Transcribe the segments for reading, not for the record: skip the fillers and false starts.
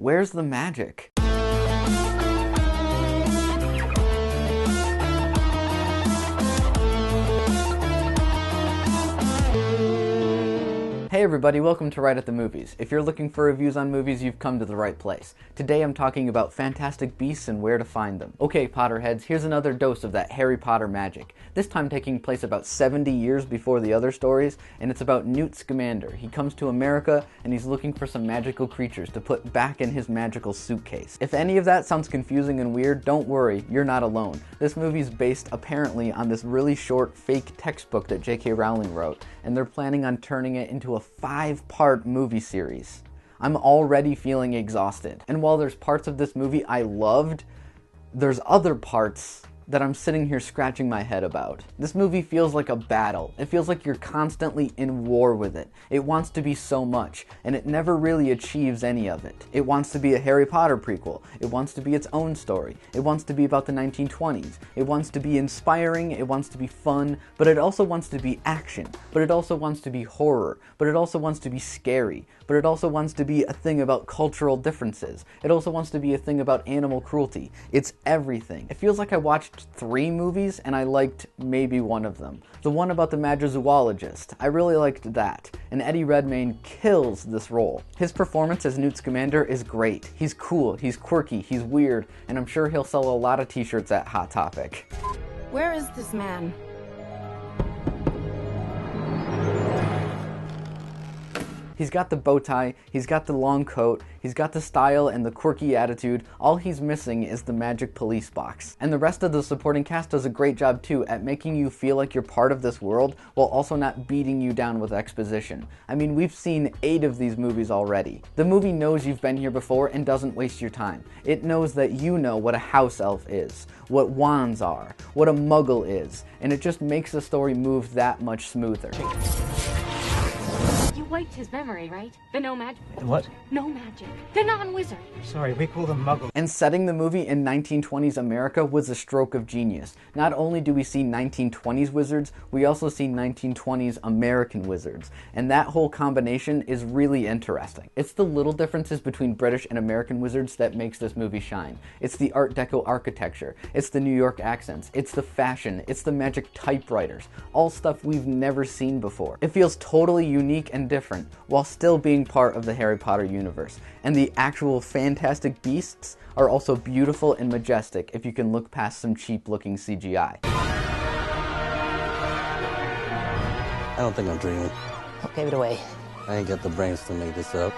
Where's the magic? Hey everybody, welcome to Wright at the Movies. If you're looking for reviews on movies, you've come to the right place. Today I'm talking about fantastic beasts and where to find them. Okay, Potterheads, here's another dose of that Harry Potter magic. This time taking place about 70 years before the other stories, and it's about Newt Scamander. He comes to America, and he's looking for some magical creatures to put back in his magical suitcase. If any of that sounds confusing and weird, don't worry, you're not alone. This movie's based apparently on this really short fake textbook that J.K. Rowling wrote, and they're planning on turning it into a 5-part movie series. I'm already feeling exhausted. And while there's parts of this movie I loved, there's other parts that I'm sitting here scratching my head about. This movie feels like a battle. It feels like you're constantly in war with it. It wants to be so much, and it never really achieves any of it. It wants to be a Harry Potter prequel. It wants to be its own story. It wants to be about the 1920s. It wants to be inspiring, it wants to be fun, but it also wants to be action. But it also wants to be horror. But it also wants to be scary. But it also wants to be a thing about cultural differences. It also wants to be a thing about animal cruelty. It's everything. It feels like I watched 3 movies and I liked maybe one of them. The one about the Magizoologist. I really liked that. And Eddie Redmayne kills this role. His performance as Newt Scamander is great. He's cool, he's quirky, he's weird, and I'm sure he'll sell a lot of t-shirts at Hot Topic. Where is this man? He's got the bow tie, he's got the long coat, he's got the style and the quirky attitude. All he's missing is the magic police box. And the rest of the supporting cast does a great job too at making you feel like you're part of this world while also not beating you down with exposition. I mean, we've seen 8 of these movies already. The movie knows you've been here before and doesn't waste your time. It knows that you know what a house elf is, what wands are, what a muggle is, and it just makes the story move that much smoother. You wiped his memory, right? The no magic. The what? No magic. The non-wizard. Sorry, we call them muggles. And setting the movie in 1920s America was a stroke of genius. Not only do we see 1920s wizards, we also see 1920s American wizards. And that whole combination is really interesting. It's the little differences between British and American wizards that makes this movie shine. It's the Art Deco architecture. It's the New York accents. It's the fashion. It's the magic typewriters. All stuff we've never seen before. It feels totally unique and different, while still being part of the Harry Potter universe. And the actual fantastic beasts are also beautiful and majestic if you can look past some cheap-looking CGI. I don't think I'm dreaming. Give it away. I ain't got the brains to make this up.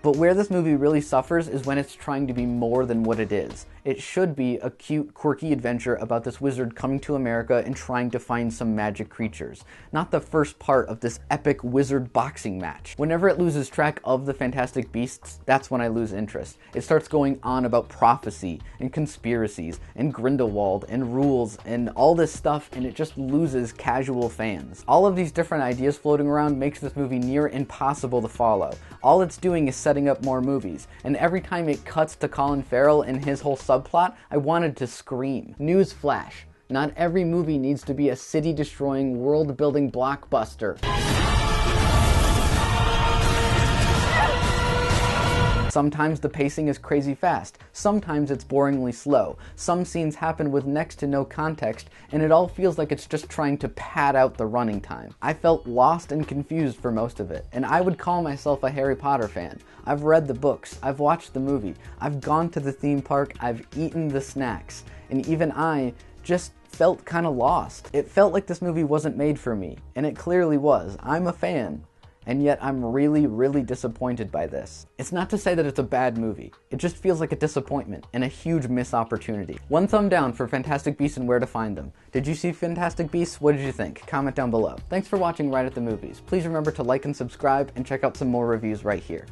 But where this movie really suffers is when it's trying to be more than what it is. It should be a cute, quirky adventure about this wizard coming to America and trying to find some magic creatures, not the first part of this epic wizard boxing match. Whenever it loses track of the Fantastic Beasts, that's when I lose interest. It starts going on about prophecy and conspiracies and Grindelwald and rules and all this stuff, and it just loses casual fans. All of these different ideas floating around makes this movie near impossible to follow. All it's doing is setting up more movies, and every time it cuts to Colin Farrell and his whole subplot, I wanted to scream. Newsflash, not every movie needs to be a city-destroying, world-building blockbuster. Sometimes the pacing is crazy fast, sometimes it's boringly slow, some scenes happen with next to no context, and it all feels like it's just trying to pad out the running time. I felt lost and confused for most of it, and I would call myself a Harry Potter fan. I've read the books, I've watched the movie, I've gone to the theme park, I've eaten the snacks, and even I just felt kinda lost. It felt like this movie wasn't made for me, and it clearly was. I'm a fan. And yet I'm really, really disappointed by this. It's not to say that it's a bad movie. It just feels like a disappointment and a huge missed opportunity. One thumb down for Fantastic Beasts and where to find them. Did you see Fantastic Beasts? What did you think? Comment down below. Thanks for watching Wright at the Movies. Please remember to like and subscribe and check out some more reviews right here.